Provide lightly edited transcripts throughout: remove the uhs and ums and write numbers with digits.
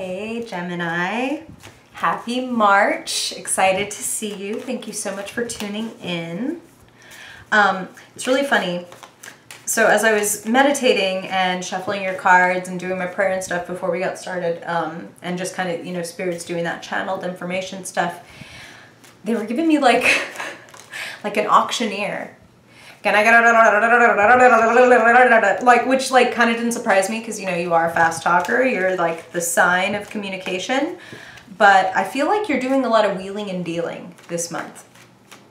Hey Gemini, happy March. Excited to see you. Thank you so much for tuning in. It's really funny. So as I was meditating and shuffling your cards and doing my prayer and stuff before we got started, and just kind of, you know, spirits doing that channeled information stuff, they were giving me like an auctioneer. Can I get like, which like kind of didn't surprise me because, you know, you are a fast talker. You're like the sign of communication. But I feel like you're doing a lot of wheeling and dealing this month.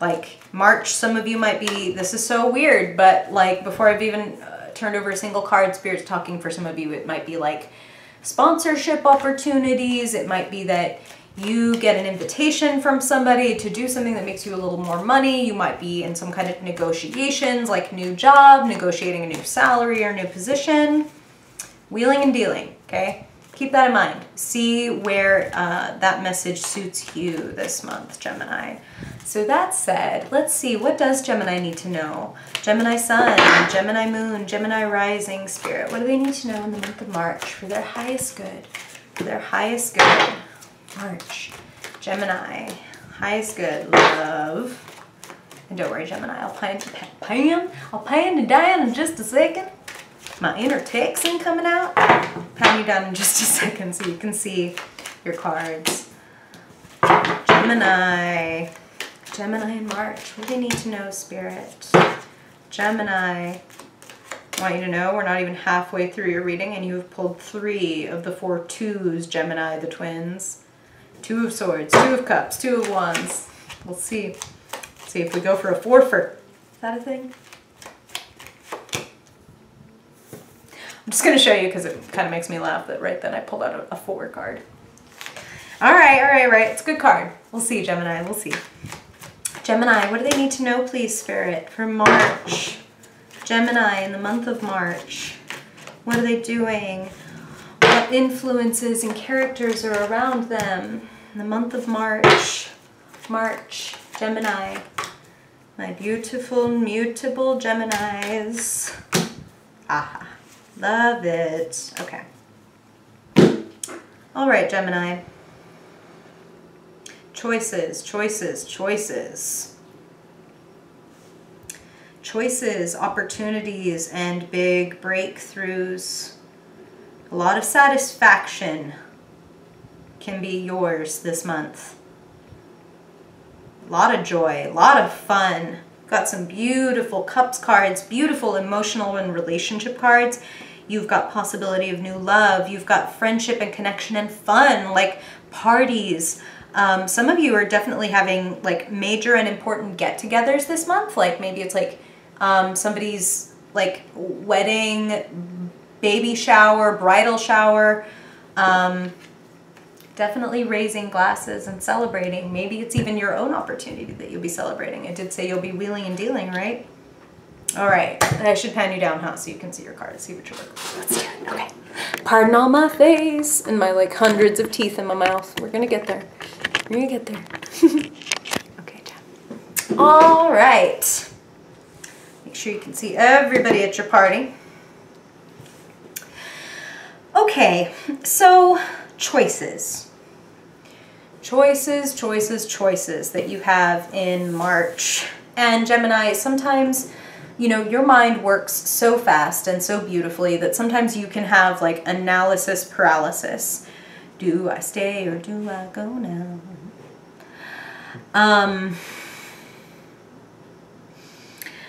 Like March, some of you might be, this is so weird, but like before I've even turned over a single card, Spirit's talking for some of you. It might be like sponsorship opportunities. It might be that you get an invitation from somebody to do something that makes you a little more money. You might be in some kind of negotiations, like new job, negotiating a new salary or new position. Wheeling and dealing, okay? Keep that in mind. See where that message suits you this month, Gemini. So that said, let's see, what does Gemini need to know? Gemini Sun, Gemini Moon, Gemini Rising, Spirit. What do they need to know in the month of March for their highest good? For their highest good. March, Gemini, highest good, love. And don't worry, Gemini, I'll pan you down in just a second. My inner Texan coming out. Pan you down in just a second so you can see your cards. Gemini, Gemini in March. What do they need to know, Spirit? Gemini, I want you to know we're not even halfway through your reading and you have pulled 3 of the 4 twos, Gemini, the twins. 2 of Swords, 2 of Cups, 2 of Wands. We'll see. See if we go for a 4-fer. Is that a thing? I'm just going to show you because it kind of makes me laugh that right then I pulled out a 4 card. All right. It's a good card. We'll see, Gemini. We'll see. Gemini, what do they need to know, please, Spirit, for March? Gemini in the month of March. What are they doing? What influences and characters are around them in the month of March? March, Gemini. My beautiful, mutable Geminis. Aha. Love it. Okay. All right, Gemini. Choices, choices, choices. Choices, opportunities, and big breakthroughs. A lot of satisfaction can be yours this month. A lot of joy, a lot of fun. Got some beautiful Cups cards, beautiful emotional and relationship cards. You've got possibility of new love. You've got friendship and connection and fun, like parties. Some of you are definitely having like major and important get-togethers this month. Like maybe it's like somebody's like wedding, baby shower, bridal shower. Definitely raising glasses and celebrating. Maybe it's even your own opportunity that you'll be celebrating. I did say you'll be wheeling and dealing, right? All right. I should pan you down, huh, so you can see your cards, see what you're looking for. Let's do it. Okay. Pardon all my face and my like hundreds of teeth in my mouth. We're gonna get there. We're gonna get there. Okay, Jen. All right. Make sure you can see everybody at your party. Okay, so choices. Choices, choices, choices that you have in March. And Gemini, sometimes, you know, your mind works so fast and so beautifully that sometimes you can have like analysis paralysis. Do I stay or do I go now?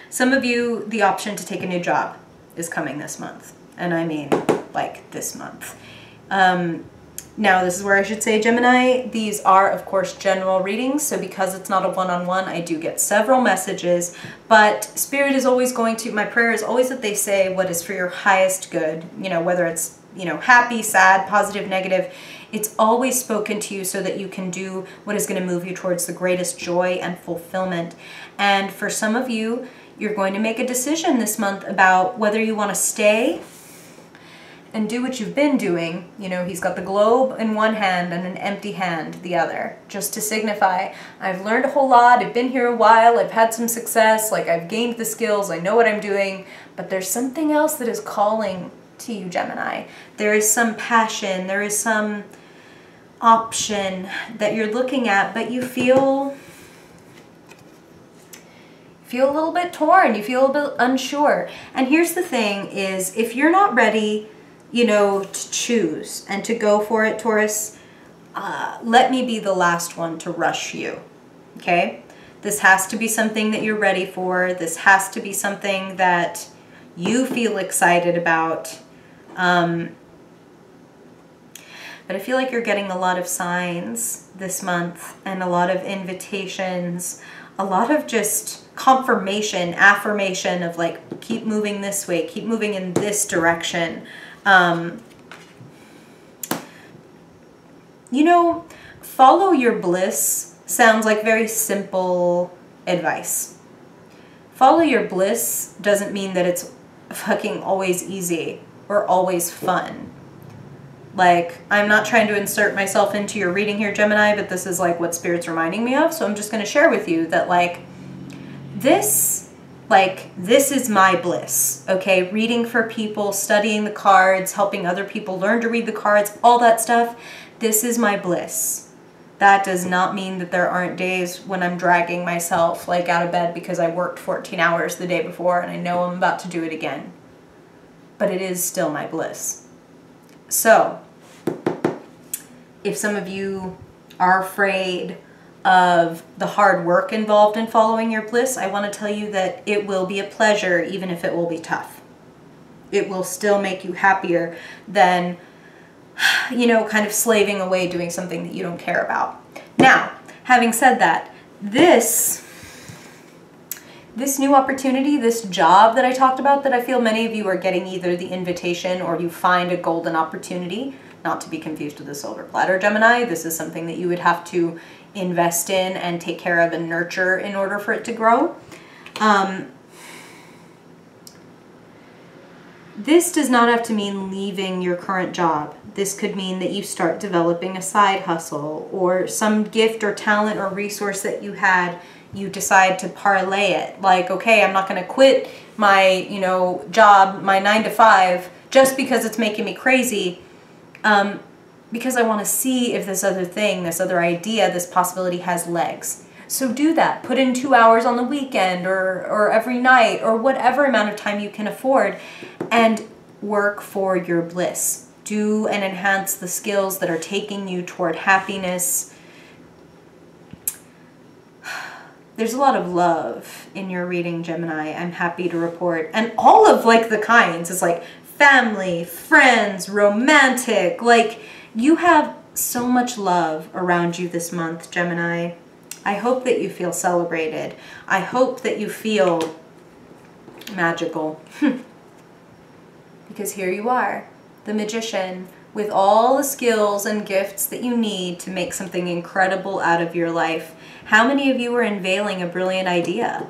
Some of you, the option to take a new job is coming this month. And I mean, like this month. Now this is where I should say, Gemini, these are of course general readings, so because it's not a one-on-one, I do get several messages, but Spirit is always going to, my prayer is always that they say what is for your highest good, you know, whether it's, you know, happy, sad, positive, negative, it's always spoken to you so that you can do what is going to move you towards the greatest joy and fulfillment. And for some of you, you're going to make a decision this month about whether you want to stay and do what you've been doing. You know, he's got the globe in one hand and an empty hand the other, just to signify, I've learned a whole lot, I've been here a while, I've had some success, like I've gained the skills, I know what I'm doing, but there's something else that is calling to you, Gemini. There is some passion, there is some option that you're looking at, but you feel a little bit torn, you feel a bit unsure. And here's the thing is, if you're not ready, you know, to choose and to go for it, Taurus, let me be the last one to rush you, okay? This has to be something that you're ready for. This has to be something that you feel excited about. But I feel like you're getting a lot of signs this month and a lot of invitations, a lot of just confirmation, affirmation of like, keep moving this way, keep moving in this direction. You know, follow your bliss sounds like very simple advice. Follow your bliss doesn't mean that it's fucking always easy or always fun. Like, I'm not trying to insert myself into your reading here, Gemini, but this is like what Spirit's reminding me of. So I'm just going to share with you that this is my bliss, okay? Reading for people, studying the cards, helping other people learn to read the cards, all that stuff. This is my bliss. That does not mean that there aren't days when I'm dragging myself like out of bed because I worked 14 hours the day before and I know I'm about to do it again. But it is still my bliss. So, if some of you are afraid of the hard work involved in following your bliss, I want to tell you that it will be a pleasure even if it will be tough. It will still make you happier than, you know, kind of slaving away doing something that you don't care about. Now, having said that, this new opportunity, this job that I talked about, that I feel many of you are getting either the invitation or you find a golden opportunity, not to be confused with the silver platter, Gemini. This is something that you would have to invest in and take care of and nurture in order for it to grow. This does not have to mean leaving your current job. This could mean that you start developing a side hustle or some gift or talent or resource that you had, you decide to parlay it. Like, okay, I'm not going to quit my, you know, job, my 9 to 5, just because it's making me crazy. Because I want to see if this other thing, this other idea, this possibility has legs. So do that. Put in 2 hours on the weekend or every night or whatever amount of time you can afford and work for your bliss. Do and enhance the skills that are taking you toward happiness. There's a lot of love in your reading, Gemini, I'm happy to report. And all of like the kinds is like family, friends, romantic, like you have so much love around you this month, Gemini. I hope that you feel celebrated. I hope that you feel magical. Because here you are, the magician, with all the skills and gifts that you need to make something incredible out of your life. How many of you are unveiling a brilliant idea?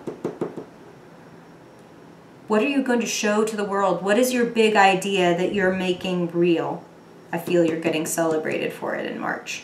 What are you going to show to the world? What is your big idea that you're making real? I feel you're getting celebrated for it in March.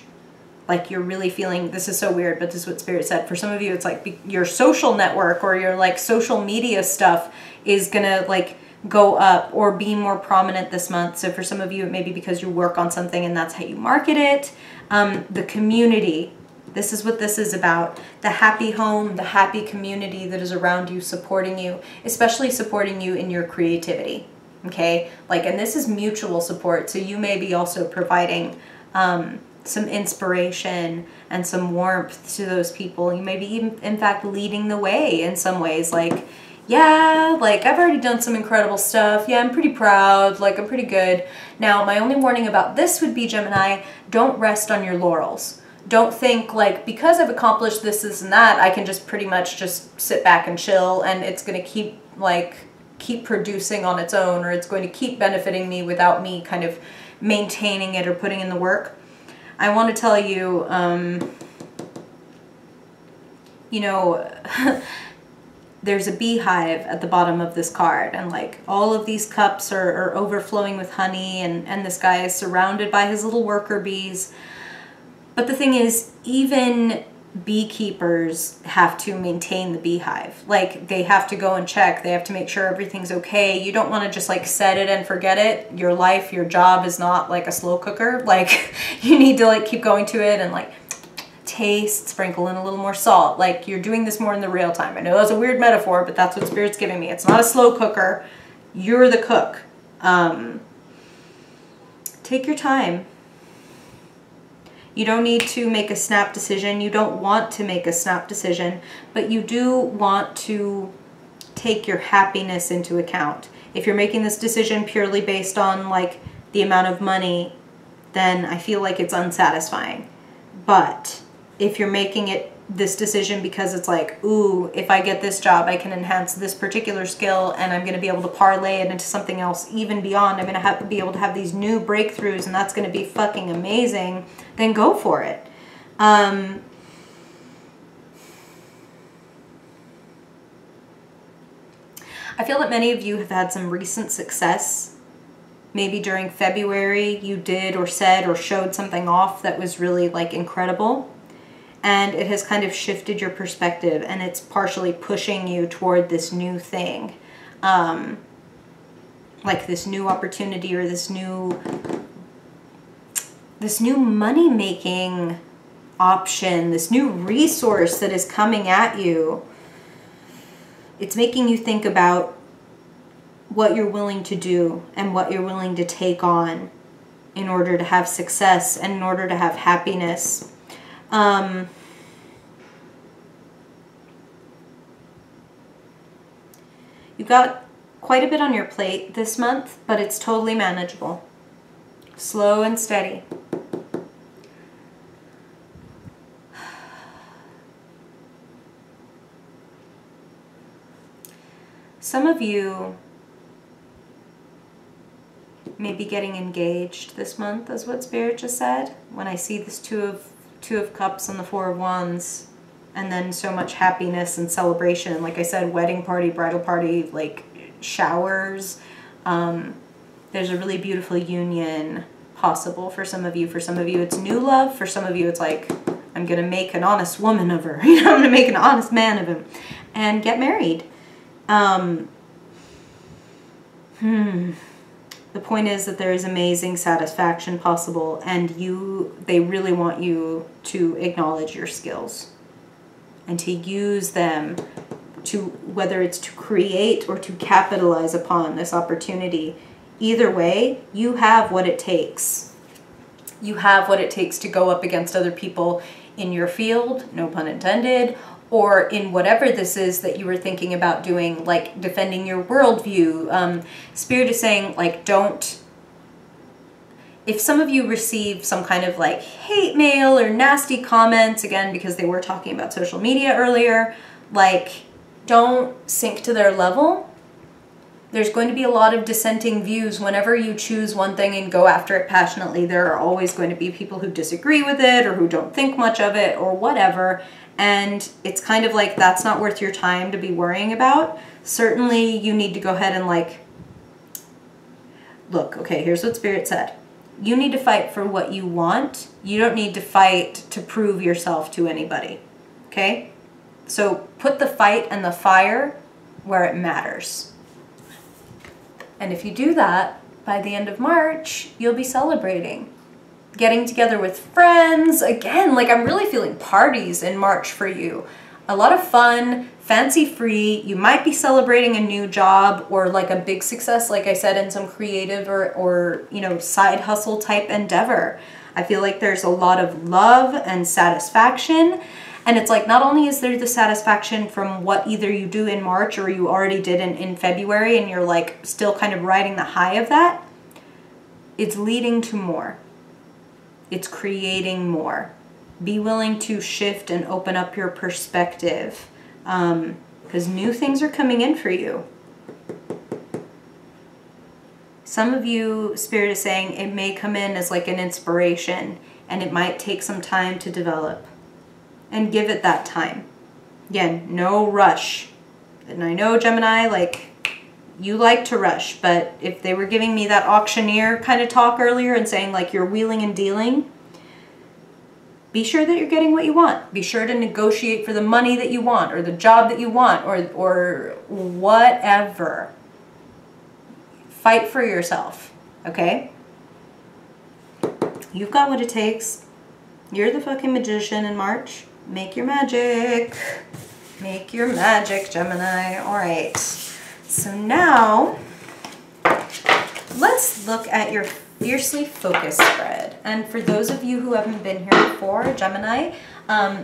Like you're really feeling, this is so weird, but this is what Spirit said. For some of you, it's like your social network or your like social media stuff is gonna like go up or be more prominent this month. So for some of you, it may be because you work on something and that's how you market it. The community, this is what this is about. The happy home, the happy community that is around you, supporting you, especially supporting you in your creativity. Okay, like, and this is mutual support. So you may be also providing some inspiration and some warmth to those people. You may be even, in fact, leading the way in some ways. Like, yeah, like I've already done some incredible stuff. Yeah, I'm pretty proud. Like, I'm pretty good. Now, my only warning about this would be, Gemini, don't rest on your laurels. Don't think like, because I've accomplished this, this, and that, I can just pretty much just sit back and chill and it's going to keep producing on its own, or it's going to keep benefiting me without me kind of maintaining it or putting in the work. I want to tell you, you know, there's a beehive at the bottom of this card, and like all of these cups are overflowing with honey, and this guy is surrounded by his little worker bees. But the thing is, even beekeepers have to maintain the beehive. Like, they have to go and check. They have to make sure everything's okay. You don't want to just like set it and forget it. Your life, your job is not like a slow cooker. Like, you need to like keep going to it and like taste, sprinkle in a little more salt. Like, you're doing this more in the real time. I know that's a weird metaphor, but that's what Spirit's giving me. It's not a slow cooker. You're the cook. Take your time. You don't need to make a snap decision. You don't want to make a snap decision, but you do want to take your happiness into account. If you're making this decision purely based on like the amount of money, then I feel like it's unsatisfying. But if you're making this decision because it's like, ooh, if I get this job, I can enhance this particular skill and I'm going to be able to parlay it into something else even beyond. I'm going to be able to have these new breakthroughs and that's going to be fucking amazing. Then go for it. I feel that many of you have had some recent success. Maybe during February you did or said or showed something off that was really like incredible. And it has kind of shifted your perspective and it's partially pushing you toward this new thing. Like this new opportunity or this new money-making option, this new resource that is coming at you. It's making you think about what you're willing to do and what you're willing to take on in order to have success and in order to have happiness. You've got quite a bit on your plate this month, but it's totally manageable. Slow and steady. Some of you may be getting engaged this month, is what Spirit just said. When I see this Two of Cups and the Four of Wands, and then so much happiness and celebration. Like I said, wedding party, bridal party, like showers. There's a really beautiful union possible for some of you. For some of you, it's new love. For some of you, it's like, I'm going to make an honest woman of her. You know, I'm going to make an honest man of him. And get married. The point is that there is amazing satisfaction possible, and they really want you to acknowledge your skills and to use them to, whether it's to create or to capitalize upon this opportunity. Either way, you have what it takes. You have what it takes to go up against other people in your field, no pun intended, or in whatever this is that you were thinking about doing, like defending your worldview. Spirit is saying, like, don't, if some of you receive some kind of like hate mail or nasty comments, again, because they were talking about social media earlier, like, don't sink to their level. There's going to be a lot of dissenting views. Whenever you choose one thing and go after it passionately, there are always going to be people who disagree with it or who don't think much of it or whatever. And it's kind of like, that's not worth your time to be worrying about. Certainly you need to go ahead and like, look, okay, here's what Spirit said. You need to fight for what you want. You don't need to fight to prove yourself to anybody, okay? So put the fight and the fire where it matters. And if you do that, by the end of March, you'll be celebrating. Getting together with friends. Again, like, I'm really feeling parties in March for you. A lot of fun, fancy-free. You might be celebrating a new job or like a big success, like I said, in some creative or you know, side hustle type endeavor. I feel like there's a lot of love and satisfaction. And it's like, not only is there the satisfaction from what either you do in March or you already did in February and you're like still kind of riding the high of that, it's leading to more. It's creating more. Be willing to shift and open up your perspective because new things are coming in for you. Some of you, Spirit is saying, it may come in as like an inspiration and it might take some time to develop. And give it that time. Again, no rush. And I know, Gemini, like, you like to rush, but if they were giving me that auctioneer kind of talk earlier and saying, like, you're wheeling and dealing, be sure that you're getting what you want. Be sure to negotiate for the money that you want, or the job that you want, or whatever. Fight for yourself, okay? You've got what it takes. You're the fucking magician in March. Make your magic. Make your magic, Gemini. All right. So now, let's look at your Fiercely Focused spread. And for those of you who haven't been here before, Gemini,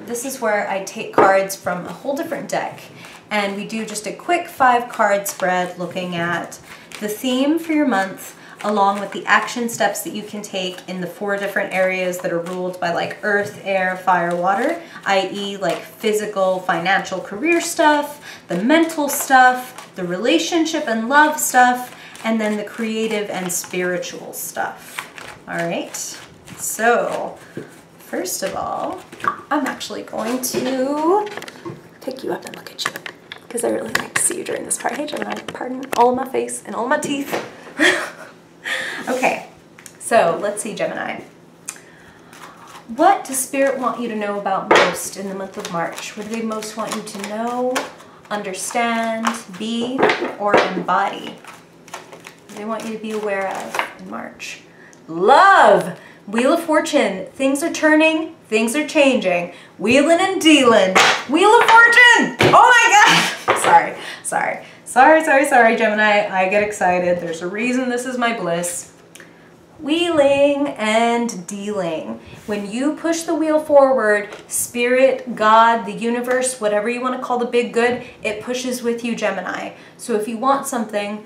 this is where I take cards from a whole different deck. And we do just a quick 5-card spread looking at the theme for your month, along with the action steps that you can take in the 4 different areas that are ruled by like earth, air, fire, water, i.e. like physical, financial, career stuff, the mental stuff, the relationship and love stuff, and then the creative and spiritual stuff. All right, so first of all, I'm actually going to pick you up and look at you, because I really like to see you during this part. Hey Gemini, pardon all of my face and all my teeth. Okay, so let's see, Gemini. What does Spirit want you to know about most in the month of March? What do they most want you to know, understand, be, or embody? What do they want you to be aware of in March? Love! Wheel of Fortune. Things are turning, things are changing. Wheeling and dealing. Wheel of Fortune! Oh my God! Sorry, Gemini. I get excited. There's a reason this is my bliss. Wheeling and dealing. When you push the wheel forward, Spirit, God, the universe, whatever you want to call the big good, it pushes with you, Gemini. So if you want something,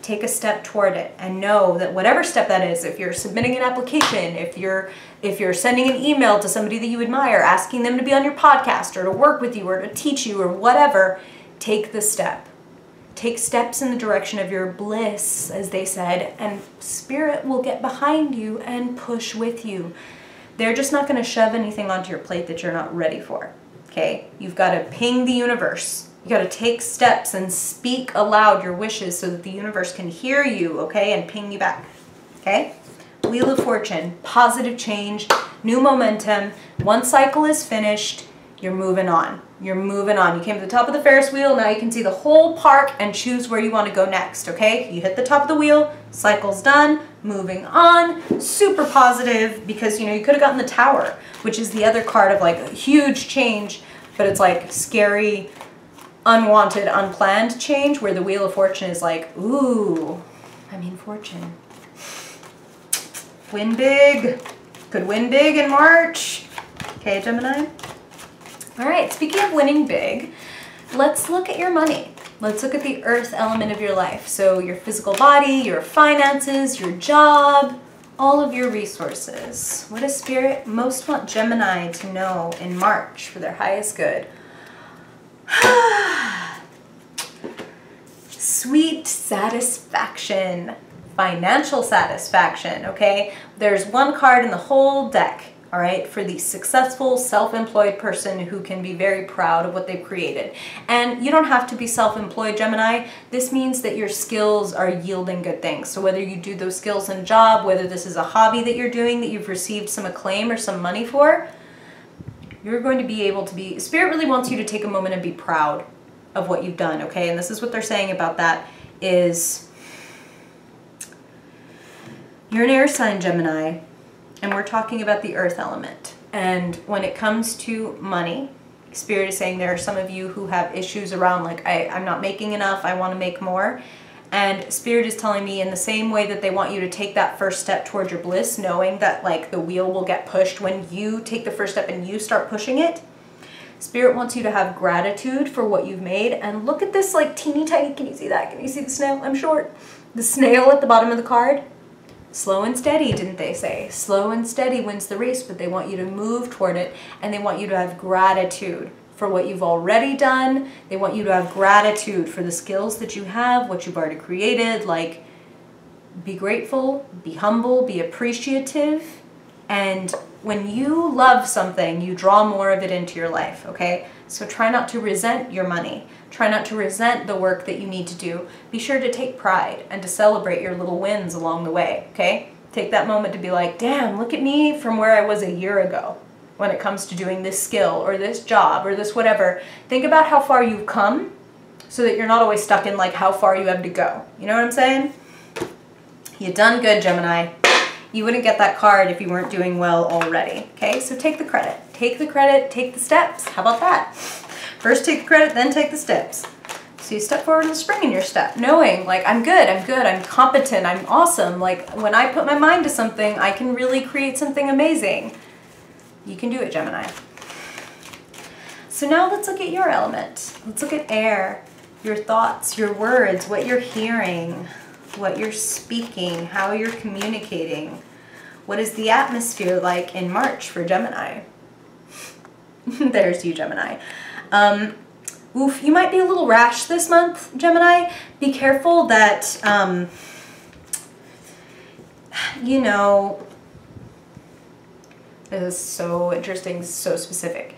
take a step toward it, and know that whatever step that is, if you're submitting an application, if you're sending an email to somebody that you admire, asking them to be on your podcast or to work with you or to teach you or whatever, take the step. Take steps in the direction of your bliss, as they said, and Spirit will get behind you and push with you. They're just not going to shove anything onto your plate that you're not ready for, okay? You've got to ping the universe. You got to take steps and speak aloud your wishes so that the universe can hear you, okay, and ping you back, okay? Wheel of Fortune, positive change, new momentum. One cycle is finished, you're moving on. You're moving on. You came to the top of the Ferris wheel, now you can see the whole park and choose where you want to go next, okay? You hit the top of the wheel, cycle's done, moving on, super positive, because, you know, you could have gotten the Tower, which is the other card of like a huge change, but it's like scary, unwanted, unplanned change, where the Wheel of Fortune is like, ooh, I mean fortune. Win big. Could win big in March. Okay, Gemini? All right, speaking of winning big, let's look at your money. Let's look at the earth element of your life. So your physical body, your finances, your job, all of your resources. What does Spirit most want Gemini to know in March for their highest good? Sweet satisfaction, financial satisfaction, okay? There's one card in the whole deck, all right, for the successful self-employed person who can be very proud of what they've created. And you don't have to be self-employed, Gemini. This means that your skills are yielding good things. So whether you do those skills in a job, whether this is a hobby that you're doing that you've received some acclaim or some money for, you're going to be able to be, Spirit really wants you to take a moment and be proud of what you've done, okay? And this is what they're saying about that is, you're an air sign, Gemini, and we're talking about the earth element. And when it comes to money, Spirit is saying there are some of you who have issues around like, I'm not making enough, I want to make more. And Spirit is telling me in the same way that they want you to take that first step towards your bliss, knowing that like the wheel will get pushed when you take the first step and you start pushing it. Spirit wants you to have gratitude for what you've made. And look at this like teeny tiny, can you see that? Can you see the snail? I'm short. The snail at the bottom of the card. Slow and steady, didn't they say? Slow and steady wins the race, but they want you to move toward it, and they want you to have gratitude for what you've already done. They want you to have gratitude for the skills that you have, what you've already created. Like, be grateful, be humble, be appreciative. And when you love something, you draw more of it into your life, okay? So try not to resent your money. Try not to resent the work that you need to do. Be sure to take pride and to celebrate your little wins along the way, okay? Take that moment to be like, damn, look at me from where I was a year ago. when it comes to doing this skill or this job or this whatever. Think about how far you've come so that you're not always stuck in like how far you have to go. You know what I'm saying? You done good, Gemini. You wouldn't get that card if you weren't doing well already. Okay, so take the credit. Take the credit, take the steps. How about that? First take the credit, then take the steps. So you step forward in the spring in your step, knowing like I'm good, I'm competent, I'm awesome. Like when I put my mind to something, I can really create something amazing. You can do it, Gemini. So now let's look at your element. Let's look at air, your thoughts, your words, what you're hearing, what you're speaking, how you're communicating. What is the atmosphere like in March for Gemini? There's you, Gemini. Oof, you might be a little rash this month, Gemini. Be careful that, you know, this is so interesting, so specific.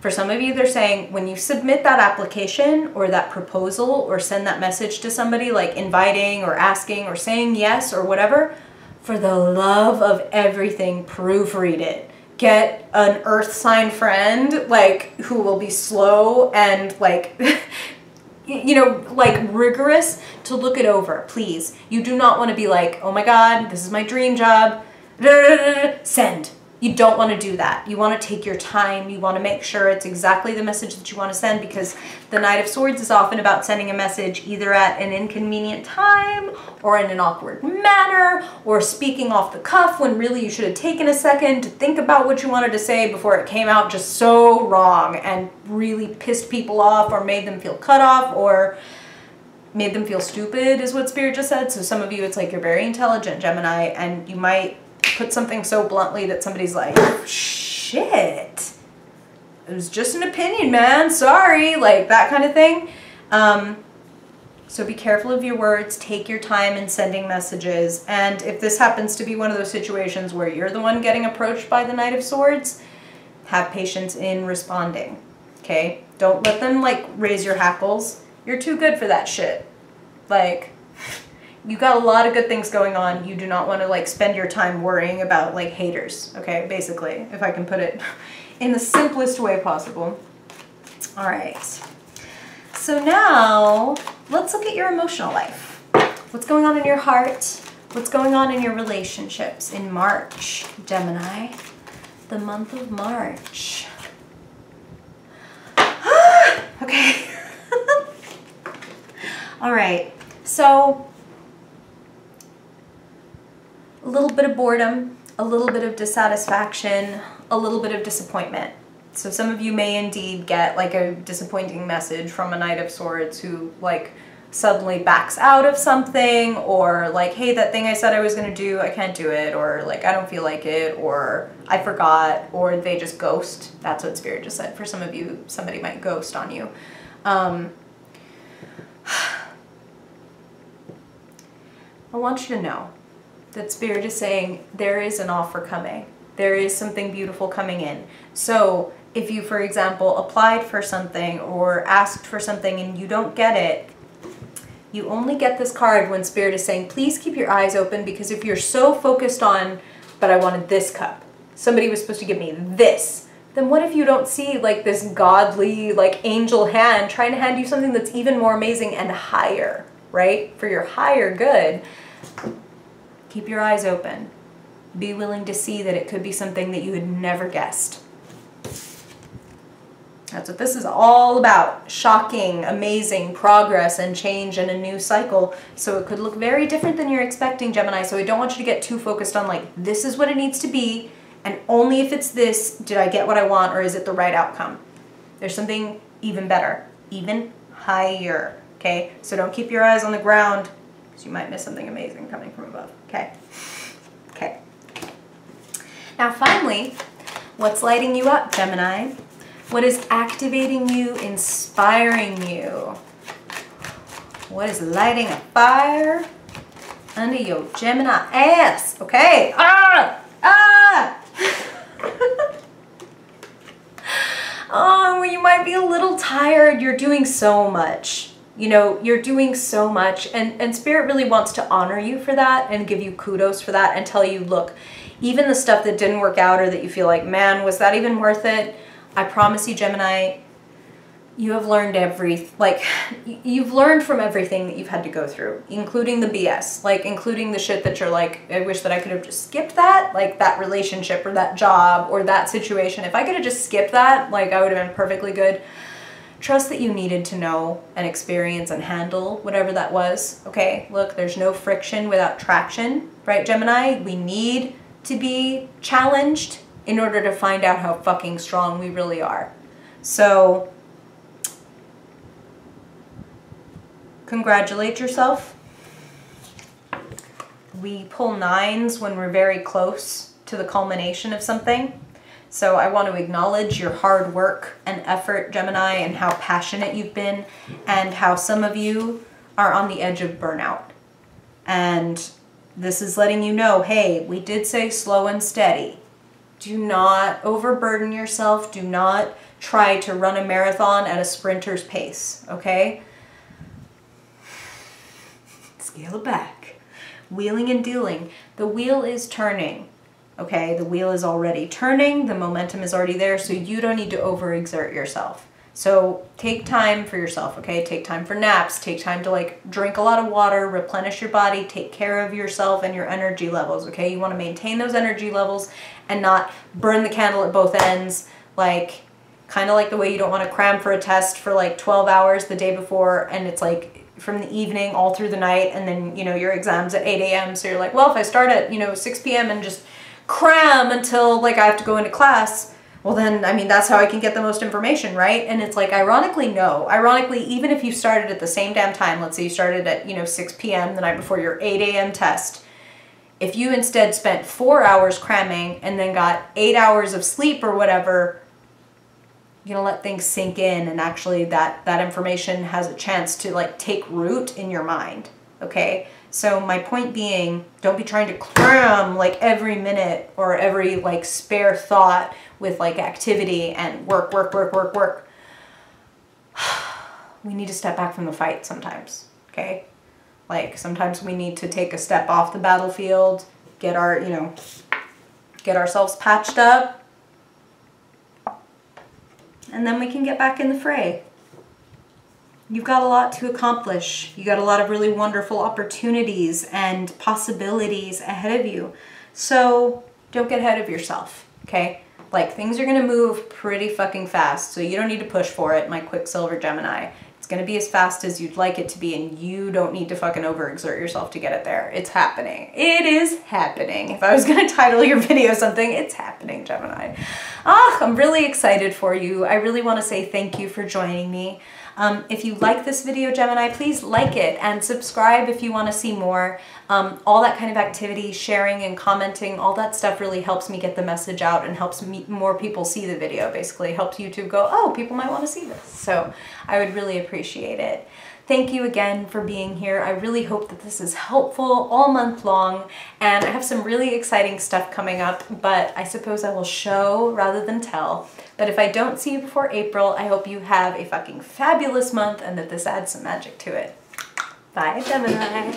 For some of you, they're saying when you submit that application or that proposal or send that message to somebody, like inviting or asking or saying yes or whatever, for the love of everything, proofread it. Get an earth sign friend, like, who will be slow and, like, you know, like, rigorous to look it over, please. You do not want to be like, oh my God, this is my dream job. Send. You don't want to do that. You want to take your time. You want to make sure it's exactly the message that you want to send, because the Knight of Swords is often about sending a message either at an inconvenient time or in an awkward manner or speaking off the cuff when really you should have taken a second to think about what you wanted to say before it came out just so wrong and really pissed people off or made them feel cut off or made them feel stupid is what Spirit just said. So some of you, it's like you're very intelligent, Gemini, and you might put something so bluntly that somebody's like, shit, it was just an opinion, man, sorry, like that kind of thing. So be careful of your words, take your time in sending messages, and if this happens to be one of those situations where you're the one getting approached by the Knight of Swords, have patience in responding, okay? Don't let them like raise your hackles. You're too good for that shit. Like, you got a lot of good things going on. You do not want to like spend your time worrying about like haters, okay? Basically, if I can put it in the simplest way possible. All right. So now let's look at your emotional life. What's going on in your heart? What's going on in your relationships in March, Gemini? The month of March. Okay. All right. So a little bit of boredom, a little bit of dissatisfaction, a little bit of disappointment. So some of you may indeed get like a disappointing message from a Knight of Swords who like suddenly backs out of something, or like, hey, that thing I said I was going to do, I can't do it, or like I don't feel like it, or I forgot, or they just ghost. That's what Spirit just said. For some of you, somebody might ghost on you. I want you to know that Spirit is saying there is an offer coming. There is something beautiful coming in. So if you, for example, applied for something or asked for something and you don't get it, you only get this card when Spirit is saying, please keep your eyes open, because if you're so focused on, but I wanted this cup, somebody was supposed to give me this, then what if you don't see like this godly, like angel hand trying to hand you something that's even more amazing and higher, right? For your higher good. Keep your eyes open. Be willing to see that it could be something that you had never guessed. That's what this is all about. Shocking, amazing progress and change and a new cycle. So it could look very different than you're expecting, Gemini. So I don't want you to get too focused on like, this is what it needs to be, and only if it's this, did I get what I want, or is it the right outcome? There's something even better, even higher, okay? So don't keep your eyes on the ground, because you might miss something amazing coming from above, okay? Okay. Now finally, what's lighting you up, Gemini? What is activating you, inspiring you? What is lighting a fire under your Gemini ass? Okay. Ah! Ah! Oh, you might be a little tired. You're doing so much. You know, you're doing so much, and Spirit really wants to honor you for that and give you kudos for that and tell you, look, Even the stuff that didn't work out or that you feel like, man, was that even worth it? I promise you, Gemini, you have learned you've learned from everything that you've had to go through, including the BS, like including the shit that you're like, I wish that I could have just skipped that, like that relationship or that job or that situation. If I could have just skipped that, like I would have been perfectly good. Trust that you needed to know and experience and handle whatever that was, okay? Look, there's no friction without traction, right, Gemini? We need to be challenged in order to find out how fucking strong we really are. So, congratulate yourself. We pull 9s when we're very close to the culmination of something. So I want to acknowledge your hard work and effort, Gemini, and how passionate you've been, and how some of you are on the edge of burnout. And this is letting you know, hey, we did say slow and steady. Do not overburden yourself. Do not try to run a marathon at a sprinter's pace, okay? Scale it back. Wheeling and dealing. The wheel is turning, okay? The wheel is already turning. The momentum is already there, so you don't need to overexert yourself. So take time for yourself, okay? Take time for naps. Take time to like drink a lot of water, replenish your body, take care of yourself and your energy levels, okay? You want to maintain those energy levels and not burn the candle at both ends, like kind of like the way you don't want to cram for a test for like 12 hours the day before, and it's like from the evening all through the night, and then, you know, your exam's at 8 a.m. So you're like, well, if I start at, you know, 6 p.m. and just cram until like I have to go into class, well then, I mean, that's how I can get the most information, right? And it's like, ironically, no. Ironically, even if you started at the same damn time, let's say you started at, you know, 6 p.m. the night before your 8 a.m. test, if you instead spent 4 hours cramming and then got 8 hours of sleep or whatever, you're gonna let things sink in, and actually that information has a chance to like take root in your mind, okay? So my point being, don't be trying to cram like every minute or every like spare thought with like activity and work. We need to step back from the fight sometimes, okay? Like sometimes we need to take a step off the battlefield, get ourselves patched up, and then we can get back in the fray. You've got a lot to accomplish. You got a lot of really wonderful opportunities and possibilities ahead of you. So don't get ahead of yourself, okay? Like things are gonna move pretty fucking fast, so you don't need to push for it, my Quicksilver Gemini. It's gonna be as fast as you'd like it to be, and you don't need to fucking overexert yourself to get it there. It's happening. It is happening. If I was gonna title your video something, it's happening, Gemini. I'm really excited for you. I really wanna say thank you for joining me. If you like this video, Gemini, please like it and subscribe if you want to see more. All that kind of activity, sharing and commenting, all that stuff really helps me get the message out and helps more people see the video, basically. Helps YouTube go, oh, people might want to see this. So I would really appreciate it. Thank you again for being here. I really hope that this is helpful all month long, and I have some really exciting stuff coming up, but I suppose I will show rather than tell. But if I don't see you before April, I hope you have a fucking fabulous month and that this adds some magic to it. Bye, Gemini.